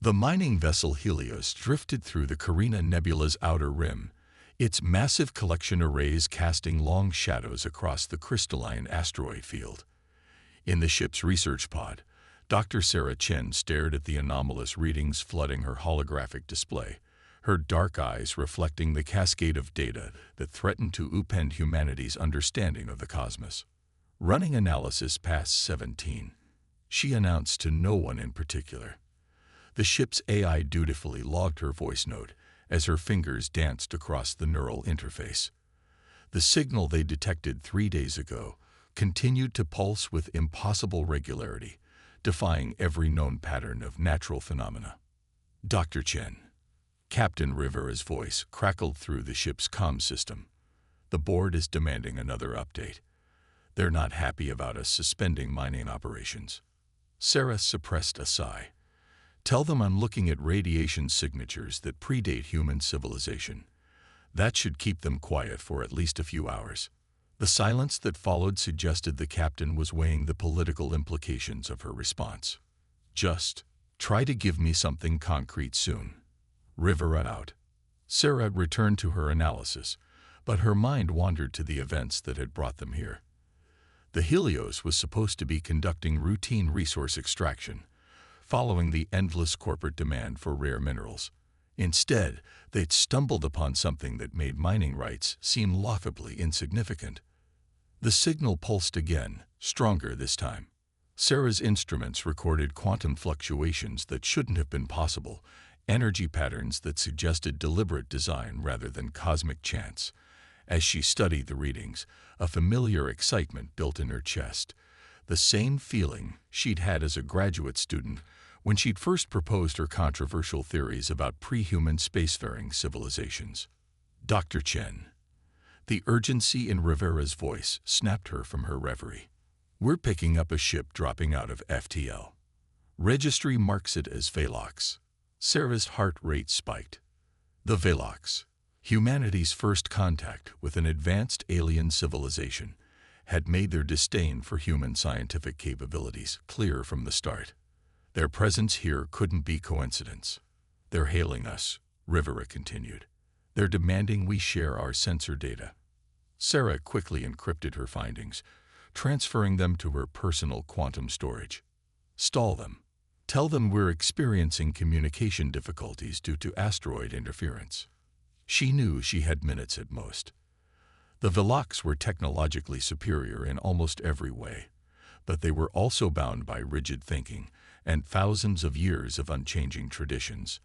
The mining vessel Helios drifted through the Carina Nebula's outer rim, its massive collection arrays casting long shadows across the crystalline asteroid field. In the ship's research pod, Dr. Sarah Chen stared at the anomalous readings flooding her holographic display, her dark eyes reflecting the cascade of data that threatened to upend humanity's understanding of the cosmos. Running analysis past 17, she announced to no one in particular. The ship's AI dutifully logged her voice note as her fingers danced across the neural interface. The signal they detected 3 days ago continued to pulse with impossible regularity, defying every known pattern of natural phenomena. Dr. Chen. Captain Rivera's voice crackled through the ship's comm system. The board is demanding another update. They're not happy about us suspending mining operations. Sarah suppressed a sigh. Tell them I'm looking at radiation signatures that predate human civilization. That should keep them quiet for at least a few hours. The silence that followed suggested the captain was weighing the political implications of her response. Just try to give me something concrete soon. Rivera out. Sarah returned to her analysis, but her mind wandered to the events that had brought them here. The Helios was supposed to be conducting routine resource extraction, following the endless corporate demand for rare minerals. Instead, they'd stumbled upon something that made mining rights seem laughably insignificant. The signal pulsed again, stronger this time. Sarah's instruments recorded quantum fluctuations that shouldn't have been possible, energy patterns that suggested deliberate design rather than cosmic chance. As she studied the readings, a familiar excitement built in her chest, the same feeling she'd had as a graduate student when she'd first proposed her controversial theories about pre-human spacefaring civilizations. Dr. Chen. The urgency in Rivera's voice snapped her from her reverie. We're picking up a ship dropping out of FTL. Registry marks it as Velox. Sarah's heart rate spiked. The Velox, humanity's first contact with an advanced alien civilization, had made their disdain for human scientific capabilities clear from the start. Their presence here couldn't be coincidence. They're hailing us, Rivera continued. They're demanding we share our sensor data. Sarah quickly encrypted her findings, transferring them to her personal quantum storage. Stall them. Tell them we're experiencing communication difficulties due to asteroid interference. She knew she had minutes at most. The Velox were technologically superior in almost every way, but they were also bound by rigid thinking and thousands of years of unchanging traditions.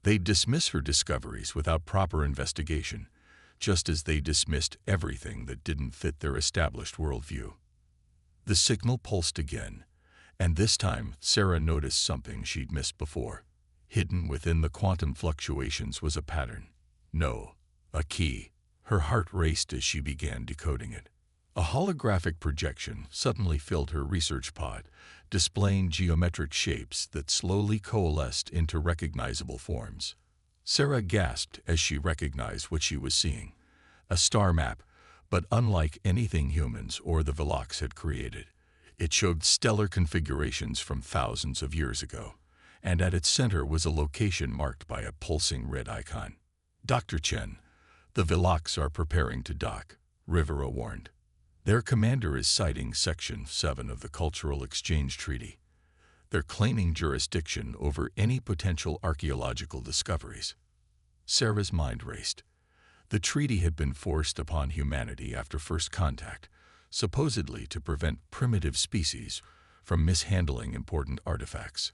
They'd dismiss her discoveries without proper investigation, just as they dismissed everything that didn't fit their established worldview. The signal pulsed again, and this time Sarah noticed something she'd missed before. Hidden within the quantum fluctuations was a pattern. No, a key. Her heart raced as she began decoding it. A holographic projection suddenly filled her research pod, displaying geometric shapes that slowly coalesced into recognizable forms. Sarah gasped as she recognized what she was seeing. A star map, but unlike anything humans or the Velox had created. It showed stellar configurations from thousands of years ago, and at its center was a location marked by a pulsing red icon. Dr. Chen, the Velox are preparing to dock, Rivera warned. Their commander is citing Section 7 of the Cultural Exchange Treaty. They're claiming jurisdiction over any potential archaeological discoveries. Sarah's mind raced. The treaty had been forced upon humanity after first contact, supposedly to prevent primitive species from mishandling important artifacts.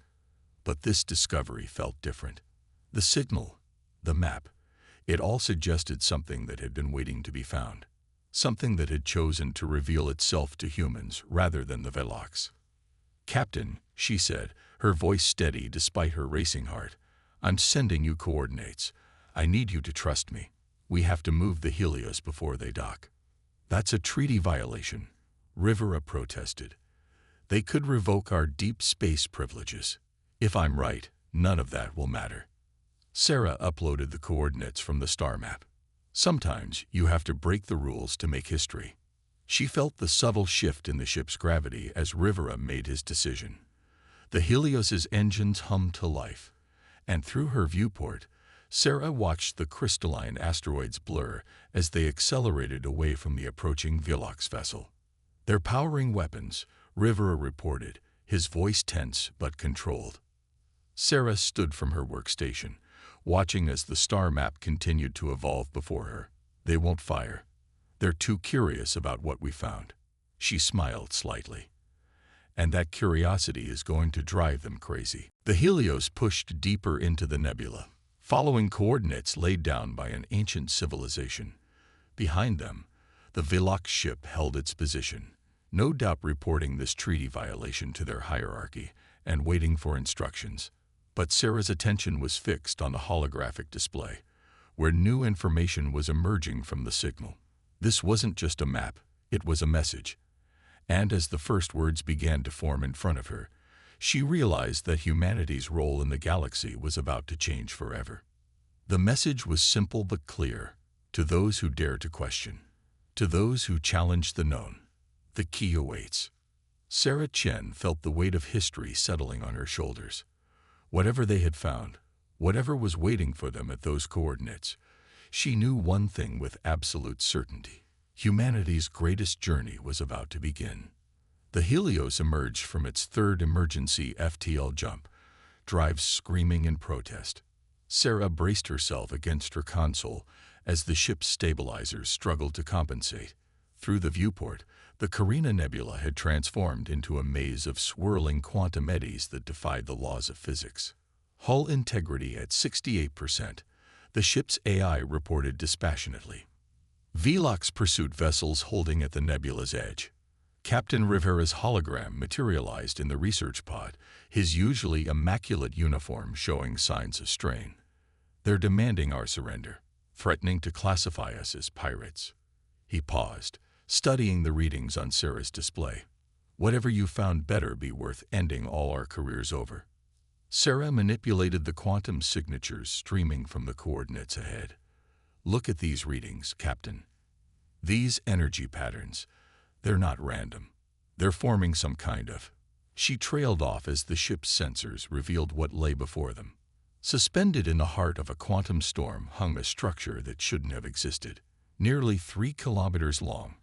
But this discovery felt different. The signal, the map, it all suggested something that had been waiting to be found. Something that had chosen to reveal itself to humans rather than the Velox. Captain, she said, her voice steady despite her racing heart, I'm sending you coordinates. I need you to trust me. We have to move the Helios before they dock. That's a treaty violation, Rivera protested. They could revoke our deep space privileges. If I'm right, none of that will matter. Sarah uploaded the coordinates from the star map. Sometimes you have to break the rules to make history. She felt the subtle shift in the ship's gravity as Rivera made his decision. The Helios's engines hummed to life, and through her viewport, Sarah watched the crystalline asteroids blur as they accelerated away from the approaching Velox vessel. Their powering weapons, Rivera reported, his voice tense but controlled. Sarah stood from her workstation, watching as the star map continued to evolve before her. They won't fire. They're too curious about what we found. She smiled slightly. And that curiosity is going to drive them crazy. The Helios pushed deeper into the nebula, following coordinates laid down by an ancient civilization. Behind them, the Velox ship held its position, no doubt reporting this treaty violation to their hierarchy and waiting for instructions. But Sarah's attention was fixed on the holographic display, where new information was emerging from the signal. This wasn't just a map, it was a message. And as the first words began to form in front of her, she realized that humanity's role in the galaxy was about to change forever. The message was simple but clear: to those who dare to question, to those who challenge the known, the key awaits. Sarah Chen felt the weight of history settling on her shoulders. Whatever they had found, whatever was waiting for them at those coordinates, she knew one thing with absolute certainty: humanity's greatest journey was about to begin. The Helios emerged from its third emergency FTL jump, drives screaming in protest. Sarah braced herself against her console as the ship's stabilizers struggled to compensate. Through the viewport, the Carina Nebula had transformed into a maze of swirling quantum eddies that defied the laws of physics. Hull integrity at 68%, the ship's AI reported dispassionately. Velox pursuit vessels holding at the nebula's edge. Captain Rivera's hologram materialized in the research pod, his usually immaculate uniform showing signs of strain. They're demanding our surrender, threatening to classify us as pirates. He paused, studying the readings on Sarah's display. Whatever you found better be worth ending all our careers over. Sarah manipulated the quantum signatures streaming from the coordinates ahead. Look at these readings, Captain. These energy patterns, they're not random. They're forming some kind of. She trailed off as the ship's sensors revealed what lay before them. Suspended in the heart of a quantum storm hung a structure that shouldn't have existed. Nearly 3 kilometers long,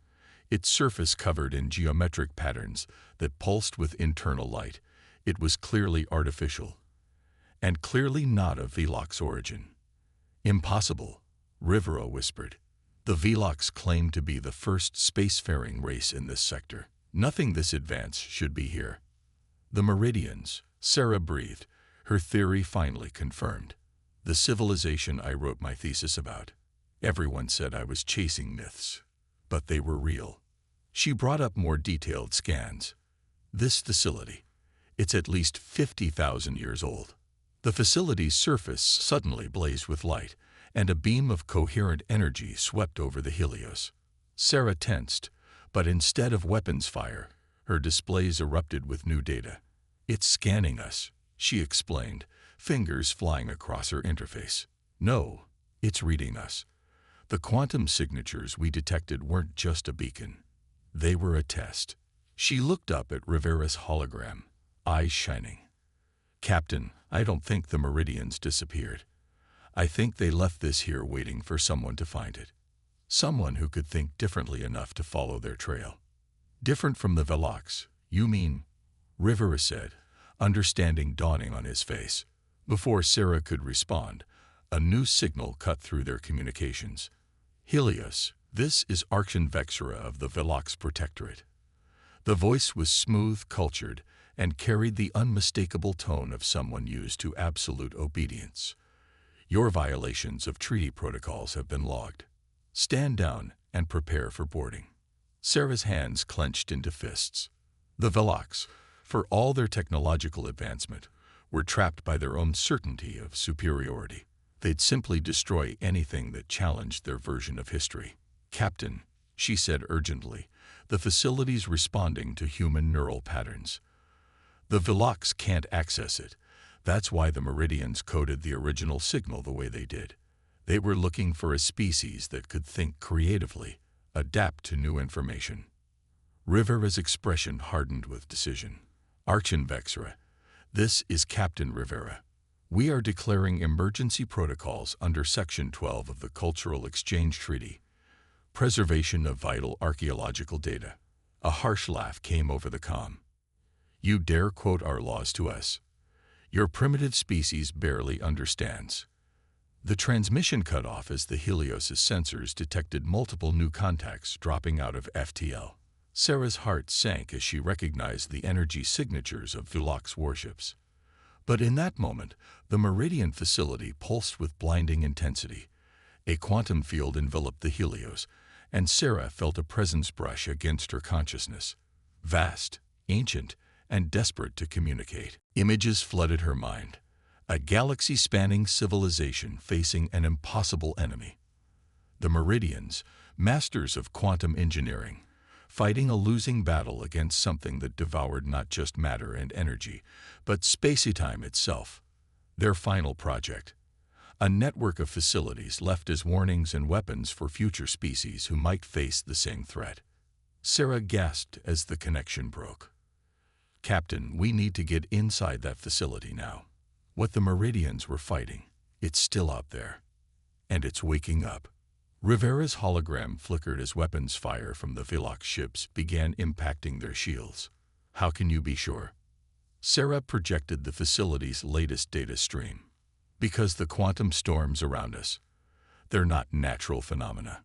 its surface covered in geometric patterns that pulsed with internal light. It was clearly artificial, and clearly not of Velox origin. Impossible, Rivera whispered. The Velox claimed to be the first spacefaring race in this sector. Nothing this advanced should be here. The Meridians, Sarah breathed, her theory finally confirmed. The civilization I wrote my thesis about. Everyone said I was chasing myths, but they were real. She brought up more detailed scans. This facility, it's at least 50,000 years old. The facility's surface suddenly blazed with light, and a beam of coherent energy swept over the Helios. Sarah tensed, but instead of weapons fire, her displays erupted with new data. It's scanning us, she explained, fingers flying across her interface. No, it's reading us. The quantum signatures we detected weren't just a beacon. They were a test. She looked up at Rivera's hologram, eyes shining. Captain, I don't think the Meridians disappeared. I think they left this here waiting for someone to find it. Someone who could think differently enough to follow their trail. Different from the Velox, you mean? Rivera said, understanding dawning on his face. Before Sarah could respond, a new signal cut through their communications. Helios, this is Archon Vexera of the Velox Protectorate. The voice was smooth, cultured, and carried the unmistakable tone of someone used to absolute obedience. Your violations of treaty protocols have been logged. Stand down and prepare for boarding. Sarah's hands clenched into fists. The Velox, for all their technological advancement, were trapped by their own certainty of superiority. They'd simply destroy anything that challenged their version of history. Captain, she said urgently, the facility's responding to human neural patterns. The Velox can't access it. That's why the Meridians coded the original signal the way they did. They were looking for a species that could think creatively, adapt to new information. Rivera's expression hardened with decision. Archon Vexera, this is Captain Rivera. We are declaring emergency protocols under Section 12 of the Cultural Exchange Treaty, preservation of vital archaeological data. A harsh laugh came over the comm. You dare quote our laws to us? Your primitive species barely understands. The transmission cut off as the Helios' sensors detected multiple new contacts dropping out of FTL. Sarah's heart sank as she recognized the energy signatures of Vulok's warships. But in that moment, the Meridian facility pulsed with blinding intensity. A quantum field enveloped the Helios, and Sarah felt a presence brush against her consciousness. Vast, ancient, and desperate to communicate. Images flooded her mind. A galaxy-spanning civilization facing an impossible enemy. The Meridians, masters of quantum engineering, fighting a losing battle against something that devoured not just matter and energy, but space-time itself. Their final project. A network of facilities left as warnings and weapons for future species who might face the same threat. Sarah gasped as the connection broke. Captain, we need to get inside that facility now. What the Meridians were fighting, it's still out there. And it's waking up. Rivera's hologram flickered as weapons fire from the Vulok ships began impacting their shields. How can you be sure? Sarah projected the facility's latest data stream. Because the quantum storms around us, they're not natural phenomena.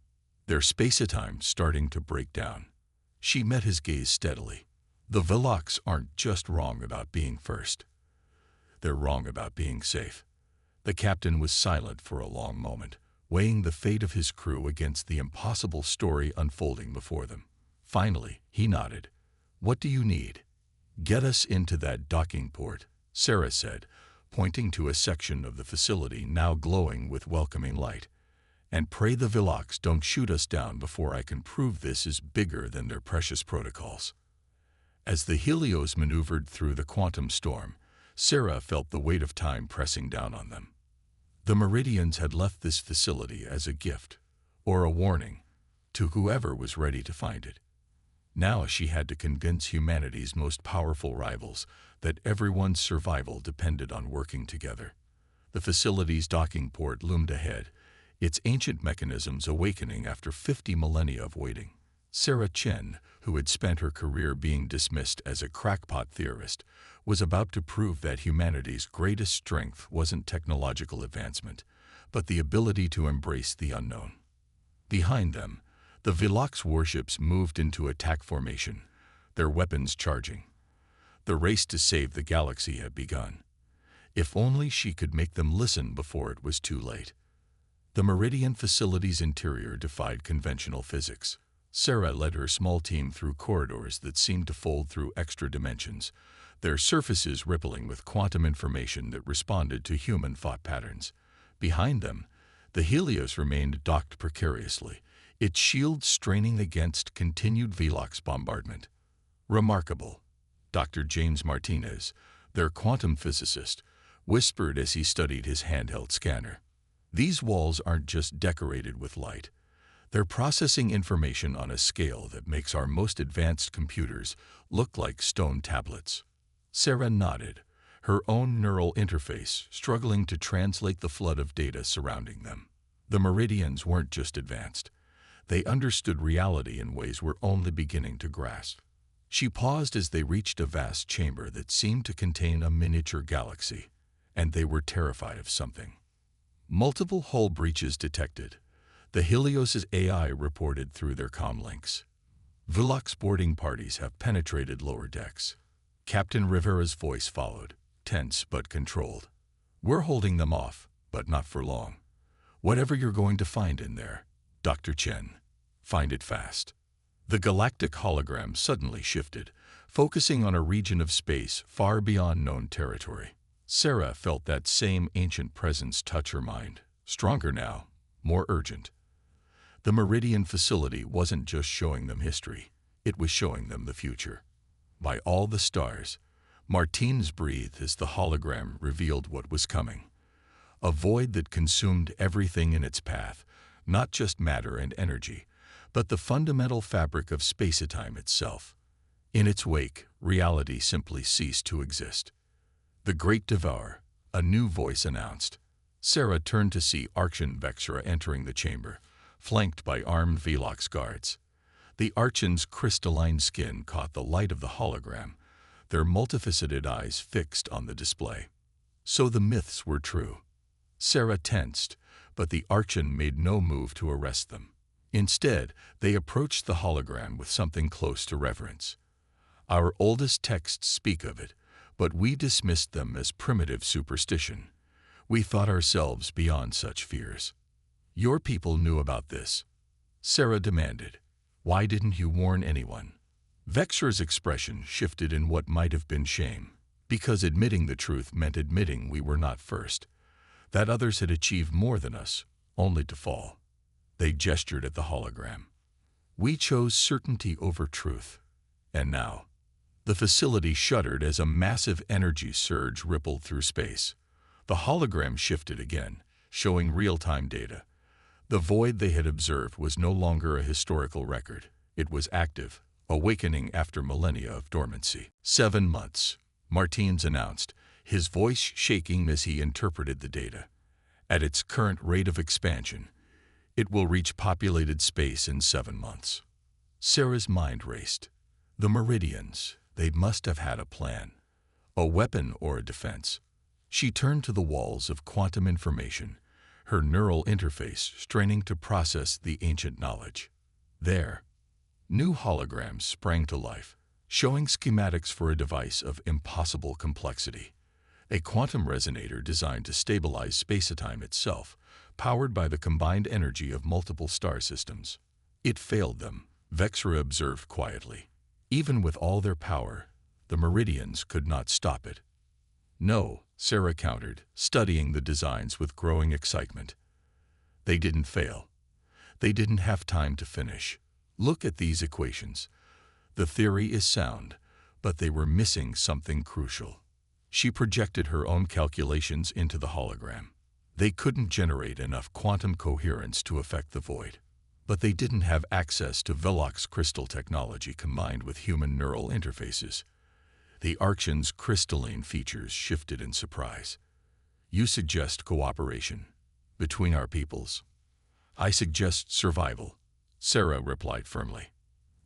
They're space-time starting to break down. She met his gaze steadily. The Vuloks aren't just wrong about being first. They're wrong about being safe. The captain was silent for a long moment, weighing the fate of his crew against the impossible story unfolding before them. Finally, he nodded. What do you need? Get us into that docking port, Sarah said, pointing to a section of the facility now glowing with welcoming light. And pray the Vuloks don't shoot us down before I can prove this is bigger than their precious protocols. As the Helios maneuvered through the quantum storm, Sarah felt the weight of time pressing down on them. The Meridians had left this facility as a gift, or a warning, to whoever was ready to find it. Now she had to convince humanity's most powerful rivals that everyone's survival depended on working together. The facility's docking port loomed ahead, its ancient mechanisms awakening after 50 millennia of waiting. Sarah Chen, who had spent her career being dismissed as a crackpot theorist, was about to prove that humanity's greatest strength wasn't technological advancement, but the ability to embrace the unknown. Behind them, the Vulok's warships moved into attack formation, their weapons charging. The race to save the galaxy had begun. If only she could make them listen before it was too late. The Meridian facility's interior defied conventional physics. Sarah led her small team through corridors that seemed to fold through extra dimensions, their surfaces rippling with quantum information that responded to human thought patterns. Behind them, the Helios remained docked precariously, its shield straining against continued Vulok's bombardment. Remarkable, Dr. James Martinez, their quantum physicist, whispered as he studied his handheld scanner. These walls aren't just decorated with light. They're processing information on a scale that makes our most advanced computers look like stone tablets. Sarah nodded, her own neural interface struggling to translate the flood of data surrounding them. The Meridians weren't just advanced. They understood reality in ways we're only beginning to grasp. She paused as they reached a vast chamber that seemed to contain a miniature galaxy, and they were terrified of something. Multiple hull breaches detected. The Helios' AI reported through their comlinks. Vulok's boarding parties have penetrated lower decks. Captain Rivera's voice followed, tense but controlled. We're holding them off, but not for long. Whatever you're going to find in there, Dr. Chen, find it fast. The galactic hologram suddenly shifted, focusing on a region of space far beyond known territory. Sarah felt that same ancient presence touch her mind, stronger now, more urgent. The Meridian facility wasn't just showing them history, it was showing them the future. By all the stars, Martinez breathed as the hologram revealed what was coming. A void that consumed everything in its path, not just matter and energy, but the fundamental fabric of space-time itself. In its wake, reality simply ceased to exist. The Great Devourer, a new voice announced. Sarah turned to see Archon Vexra entering the chamber, flanked by armed Velox guards. The Archon's crystalline skin caught the light of the hologram, their multifaceted eyes fixed on the display. So the myths were true. Sarah tensed, but the Archon made no move to arrest them. Instead, they approached the hologram with something close to reverence. Our oldest texts speak of it, but we dismissed them as primitive superstition. We thought ourselves beyond such fears. Your people knew about this, Sarah demanded. Why didn't you warn anyone? Vexra's expression shifted in what might have been shame, because admitting the truth meant admitting we were not first, that others had achieved more than us, only to fall. They gestured at the hologram. We chose certainty over truth. And now, the facility shuddered as a massive energy surge rippled through space. The hologram shifted again, showing real-time data. The void they had observed was no longer a historical record. It was active, awakening after millennia of dormancy. 7 months, Martins announced, his voice shaking as he interpreted the data. At its current rate of expansion, it will reach populated space in 7 months. Sarah's mind raced. The Meridians, they must have had a plan, a weapon or a defense. She turned to the walls of quantum information, her neural interface straining to process the ancient knowledge. There, new holograms sprang to life, showing schematics for a device of impossible complexity. A quantum resonator designed to stabilize space-time itself, powered by the combined energy of multiple star systems. It failed them, Vexra observed quietly. Even with all their power, the Meridians could not stop it. No, Sarah countered, studying the designs with growing excitement. They didn't fail. They didn't have time to finish. Look at these equations. The theory is sound, but they were missing something crucial. She projected her own calculations into the hologram. They couldn't generate enough quantum coherence to affect the void. But they didn't have access to Velox crystal technology combined with human neural interfaces. The Archon's crystalline features shifted in surprise. You suggest cooperation between our peoples. I suggest survival, Sarah replied firmly.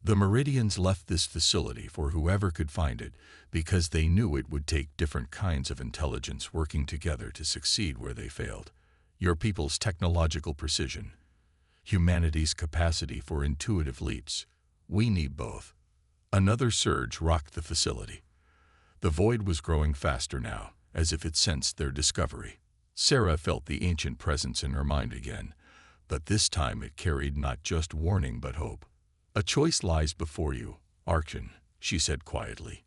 The Meridians left this facility for whoever could find it because they knew it would take different kinds of intelligence working together to succeed where they failed. Your people's technological precision, humanity's capacity for intuitive leaps. We need both. Another surge rocked the facility. The void was growing faster now, as if it sensed their discovery. Sarah felt the ancient presence in her mind again, but this time it carried not just warning but hope. A choice lies before you, Archon, she said quietly.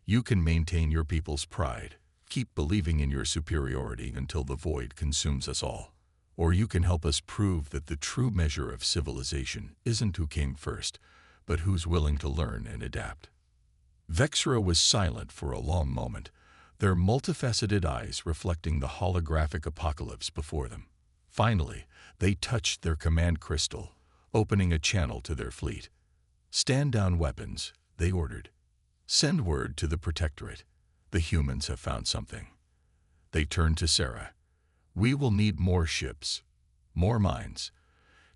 You can maintain your people's pride, keep believing in your superiority until the void consumes us all. Or you can help us prove that the true measure of civilization isn't who came first, but who's willing to learn and adapt. Vexra was silent for a long moment, their multifaceted eyes reflecting the holographic apocalypse before them. Finally, they touched their command crystal, opening a channel to their fleet. Stand down weapons, they ordered. Send word to the Protectorate. The humans have found something. They turned to Sarah. We will need more ships, more minds.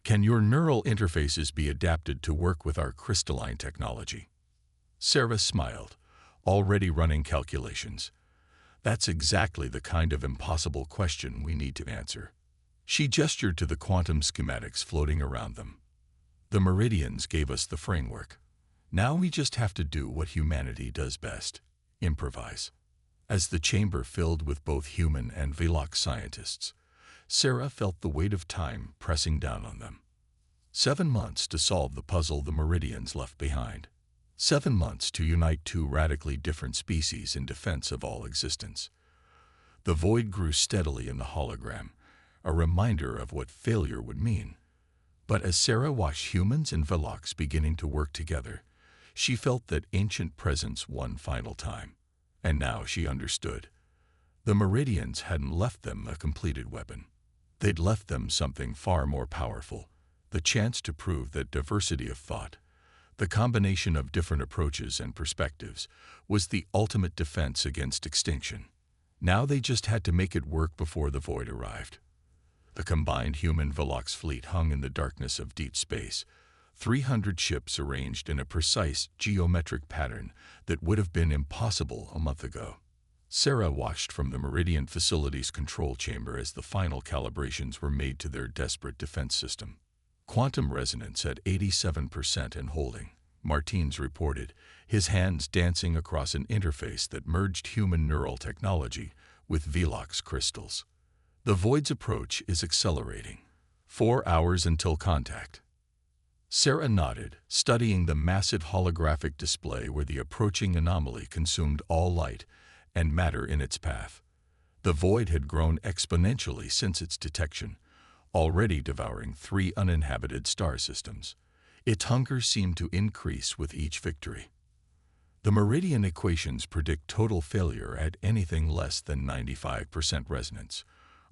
Can your neural interfaces be adapted to work with our crystalline technology? Sarah smiled, already running calculations. That's exactly the kind of impossible question we need to answer. She gestured to the quantum schematics floating around them. The Meridians gave us the framework. Now we just have to do what humanity does best, improvise. As the chamber filled with both human and Velox scientists, Sarah felt the weight of time pressing down on them. 7 months to solve the puzzle the Meridians left behind. 7 months to unite two radically different species in defense of all existence. The void grew steadily in the hologram, a reminder of what failure would mean. But as Sarah watched humans and Velox beginning to work together, she felt that ancient presence one final time. And now she understood. The Meridians hadn't left them a completed weapon. They'd left them something far more powerful, the chance to prove that diversity of thought, the combination of different approaches and perspectives, was the ultimate defense against extinction. Now they just had to make it work before the void arrived. The combined human Velox fleet hung in the darkness of deep space, 300 ships arranged in a precise geometric pattern that would have been impossible a month ago. Sarah watched from the Meridian Facilities control chamber as the final calibrations were made to their desperate defense system. Quantum resonance at 87% and holding, Martins reported, his hands dancing across an interface that merged human neural technology with Velox crystals. The void's approach is accelerating. 4 hours until contact. Sarah nodded, studying the massive holographic display where the approaching anomaly consumed all light and matter in its path. The void had grown exponentially since its detection, already devouring 3 uninhabited star systems. Its hunger seemed to increase with each victory. The Meridian equations predict total failure at anything less than 95% resonance,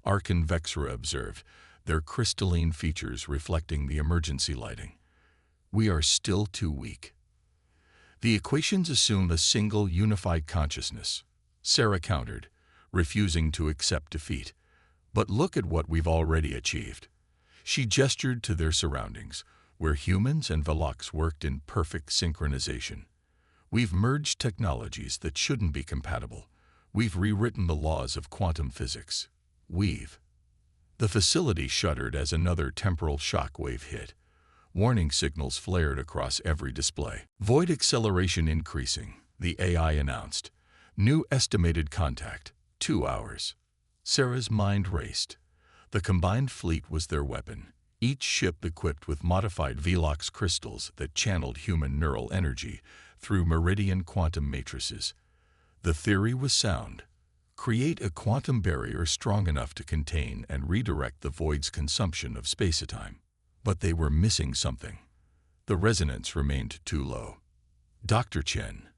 Archon Vexra observed, their crystalline features reflecting the emergency lighting. We are still too weak. The equations assume a single unified consciousness, Sarah countered, refusing to accept defeat. But look at what we've already achieved. She gestured to their surroundings, where humans and Velox worked in perfect synchronization. We've merged technologies that shouldn't be compatible. We've rewritten the laws of quantum physics. The facility shuddered as another temporal shock wave hit. Warning signals flared across every display. Void acceleration increasing, the AI announced. New estimated contact, 2 hours. Sarah's mind raced. The combined fleet was their weapon, each ship equipped with modified Velox crystals that channeled human neural energy through Meridian quantum matrices. The theory was sound. Create a quantum barrier strong enough to contain and redirect the void's consumption of spacetime. But they were missing something. The resonance remained too low. Dr. Chen,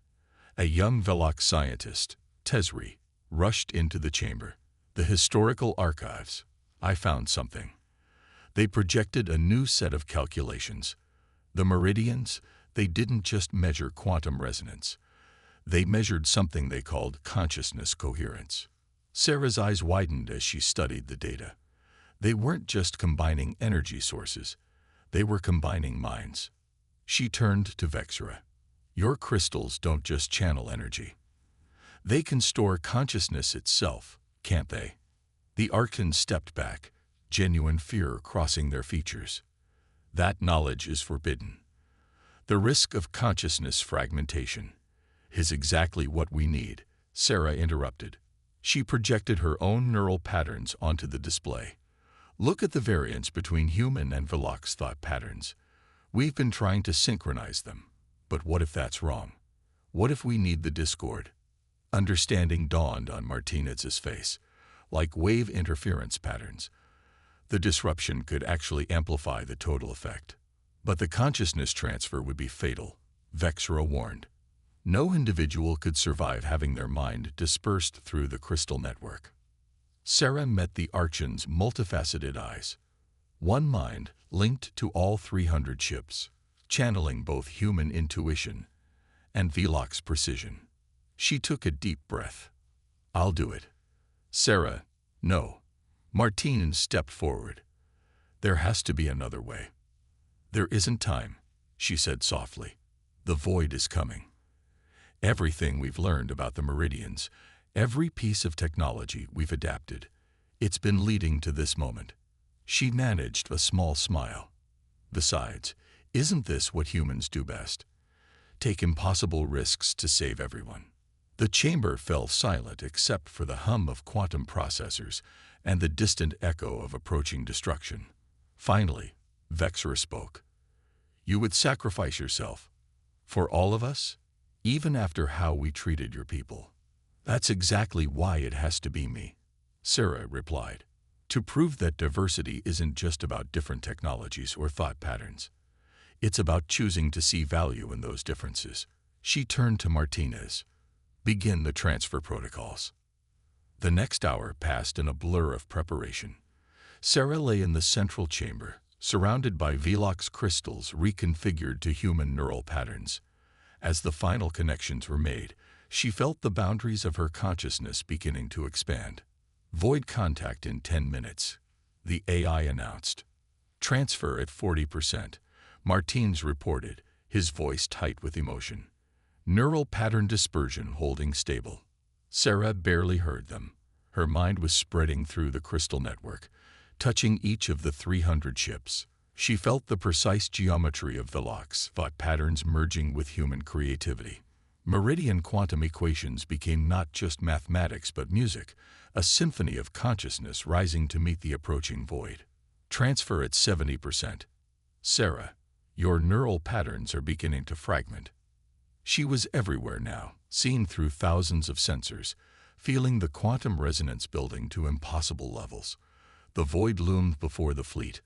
a young Velox scientist, Tesri, rushed into the chamber. The historical archives. I found something. They projected a new set of calculations. The Meridians, they didn't just measure quantum resonance. They measured something they called consciousness coherence. Sarah's eyes widened as she studied the data. They weren't just combining energy sources. They were combining minds. She turned to Vexra. Your crystals don't just channel energy. They can store consciousness itself, can't they? The Archons stepped back, genuine fear crossing their features. That knowledge is forbidden. The risk of consciousness fragmentation is exactly what we need, Sarah interrupted. She projected her own neural patterns onto the display. Look at the variance between human and Velox thought patterns. We've been trying to synchronize them. But what if that's wrong? What if we need the discord? Understanding dawned on Martinez's face. Like wave interference patterns, the disruption could actually amplify the total effect. But the consciousness transfer would be fatal, Vexra warned. No individual could survive having their mind dispersed through the crystal network. Sarah met the Archon's multifaceted eyes. One mind linked to all 300 ships, channeling both human intuition and Velox precision. She took a deep breath. I'll do it. Sarah, no. Martins stepped forward. There has to be another way. There isn't time, she said softly. The void is coming. Everything we've learned about the Meridians, every piece of technology we've adapted, it's been leading to this moment. She managed a small smile. Besides, isn't this what humans do best? Take impossible risks to save everyone. The chamber fell silent except for the hum of quantum processors and the distant echo of approaching destruction. Finally, Vexra spoke. You would sacrifice yourself. For all of us? Even after how we treated your people. That's exactly why it has to be me, Sarah replied. To prove that diversity isn't just about different technologies or thought patterns. It's about choosing to see value in those differences. She turned to Martinez. Begin the transfer protocols. The next hour passed in a blur of preparation. Sarah lay in the central chamber, surrounded by Velox crystals reconfigured to human neural patterns. As the final connections were made, She felt the boundaries of her consciousness beginning to expand. Void contact in 10 minutes, the AI announced. Transfer at 40%, Martins reported, his voice tight with emotion. Neural pattern dispersion holding stable. Sarah barely heard them. Her mind was spreading through the crystal network, touching each of the 300 ships. She felt the precise geometry of the locks, thought patterns merging with human creativity. Meridian quantum equations became not just mathematics but music, a symphony of consciousness rising to meet the approaching void. Transfer at 70%. Sarah, your neural patterns are beginning to fragment. She was everywhere now, seen through thousands of sensors, feeling the quantum resonance building to impossible levels. The void loomed before the fleet,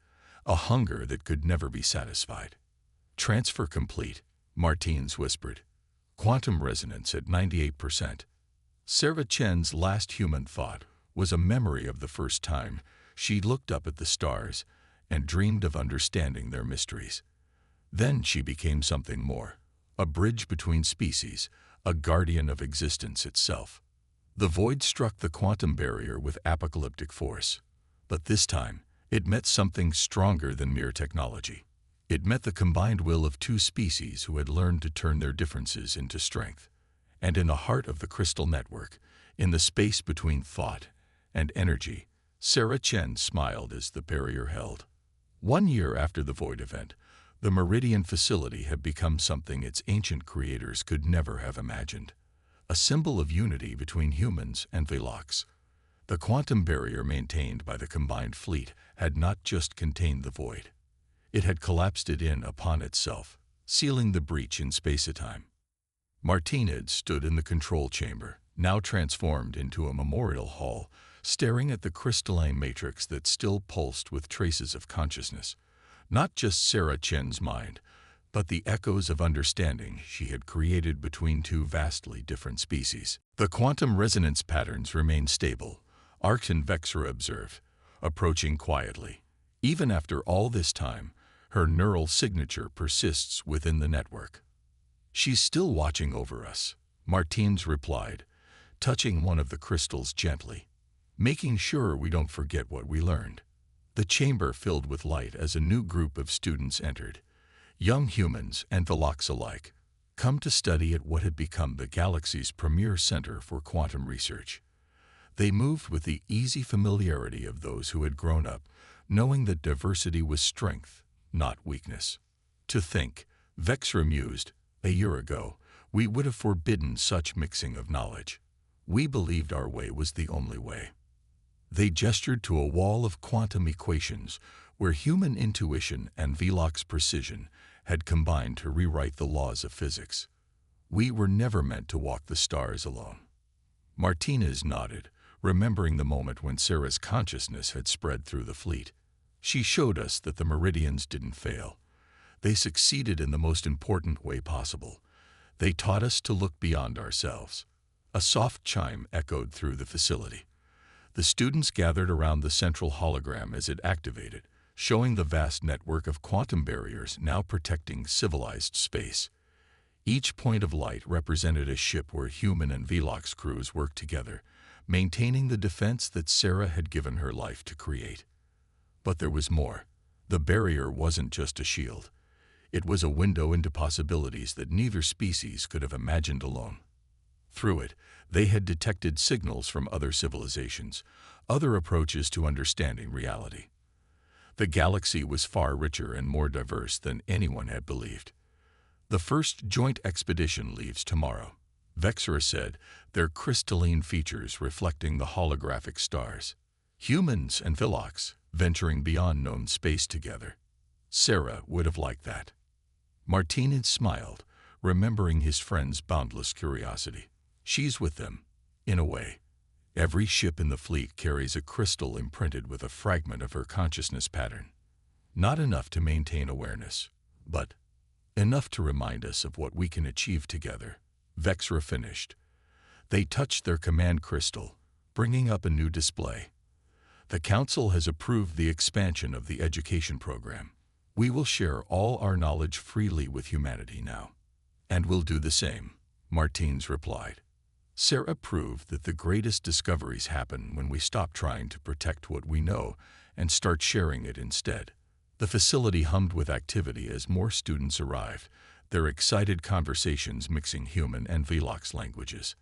a hunger that could never be satisfied. Transfer complete, Martins whispered. Quantum resonance at 98%. Sarah Chen's last human thought was a memory of the first time she looked up at the stars and dreamed of understanding their mysteries. Then she became something more, a bridge between species, a guardian of existence itself. The void struck the quantum barrier with apocalyptic force. But this time, it met something stronger than mere technology. It met the combined will of two species who had learned to turn their differences into strength. And in the heart of the crystal network, in the space between thought and energy, Sarah Chen smiled as the barrier held. 1 year after the void event, the Meridian facility had become something its ancient creators could never have imagined. A symbol of unity between humans and Velox. The quantum barrier maintained by the combined fleet had not just contained the void. It had collapsed it in upon itself, sealing the breach in space-time. Martinez stood in the control chamber, now transformed into a memorial hall, staring at the crystalline matrix that still pulsed with traces of consciousness. Not just Sarah Chen's mind, but the echoes of understanding she had created between two vastly different species. The quantum resonance patterns remained stable, Arx and Vexra observed, approaching quietly. Even after all this time, her neural signature persists within the network. She's still watching over us, Martins replied, touching one of the crystals gently, making sure we don't forget what we learned. The chamber filled with light as a new group of students entered, young humans and Velox alike, come to study at what had become the galaxy's premier center for quantum research. They moved with the easy familiarity of those who had grown up, knowing that diversity was strength, not weakness. To think, Vexra mused, a year ago, we would have forbidden such mixing of knowledge. We believed our way was the only way. They gestured to a wall of quantum equations where human intuition and Velox precision had combined to rewrite the laws of physics. We were never meant to walk the stars alone. Martinez nodded, remembering the moment when Sarah's consciousness had spread through the fleet. She showed us that the Meridians didn't fail. They succeeded in the most important way possible. They taught us to look beyond ourselves. A soft chime echoed through the facility. The students gathered around the central hologram as it activated, showing the vast network of quantum barriers now protecting civilized space. Each point of light represented a ship where human and Velox crews worked together, maintaining the defense that Sarah had given her life to create. But there was more. The barrier wasn't just a shield. It was a window into possibilities that neither species could have imagined alone. Through it, they had detected signals from other civilizations, other approaches to understanding reality. The galaxy was far richer and more diverse than anyone had believed. The first joint expedition leaves tomorrow, Vexra said, their crystalline features reflecting the holographic stars. Humans and Velox venturing beyond known space together. Sarah would have liked that. Martinez smiled, remembering his friend's boundless curiosity. She's with them, in a way. Every ship in the fleet carries a crystal imprinted with a fragment of her consciousness pattern. Not enough to maintain awareness, but enough to remind us of what we can achieve together, Vexra finished. They touched their command crystal, bringing up a new display. The Council has approved the expansion of the education program. We will share all our knowledge freely with humanity now. And we'll do the same, Martins replied. Sarah proved that the greatest discoveries happen when we stop trying to protect what we know and start sharing it instead. The facility hummed with activity as more students arrived, their excited conversations mixing human and Velox languages.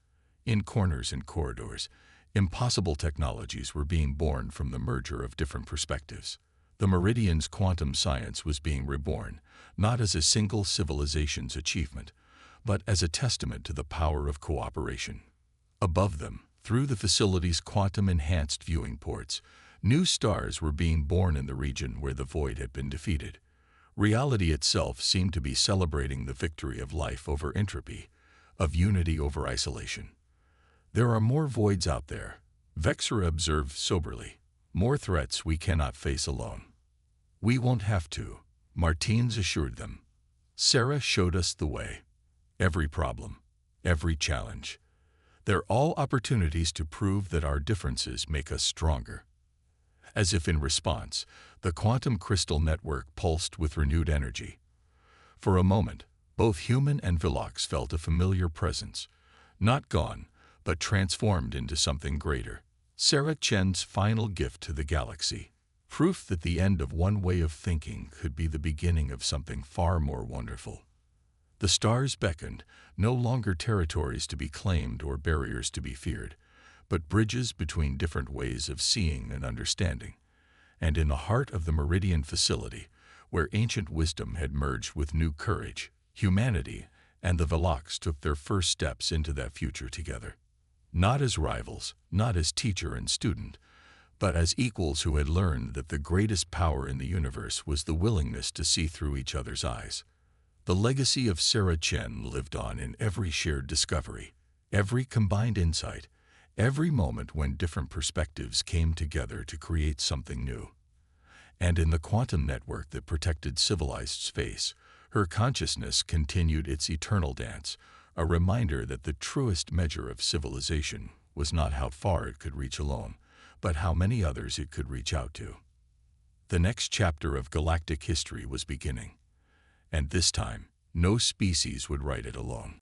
In corners and corridors, impossible technologies were being born from the merger of different perspectives. The Meridian's quantum science was being reborn, not as a single civilization's achievement, but as a testament to the power of cooperation. Above them, through the facility's quantum-enhanced viewing ports, new stars were being born in the region where the void had been defeated. Reality itself seemed to be celebrating the victory of life over entropy, of unity over isolation. There are more voids out there, Vexera observed soberly. More threats we cannot face alone. We won't have to, Martins assured them. Sarah showed us the way. Every problem, every challenge. They're all opportunities to prove that our differences make us stronger. As if in response, the quantum crystal network pulsed with renewed energy. For a moment, both human and Velox felt a familiar presence, not gone, but transformed into something greater. Sarah Chen's final gift to the galaxy, proof that the end of one way of thinking could be the beginning of something far more wonderful. The stars beckoned, no longer territories to be claimed or barriers to be feared, but bridges between different ways of seeing and understanding. And in the heart of the Meridian facility, where ancient wisdom had merged with new courage, humanity and the Velox took their first steps into that future together. Not as rivals, not as teacher and student, but as equals who had learned that the greatest power in the universe was the willingness to see through each other's eyes. The legacy of Sarah Chen lived on in every shared discovery, every combined insight, every moment when different perspectives came together to create something new. And in the quantum network that protected civilized space, her consciousness continued its eternal dance, a reminder that the truest measure of civilization was not how far it could reach alone, but how many others it could reach out to. The next chapter of galactic history was beginning, and this time, no species would write it alone.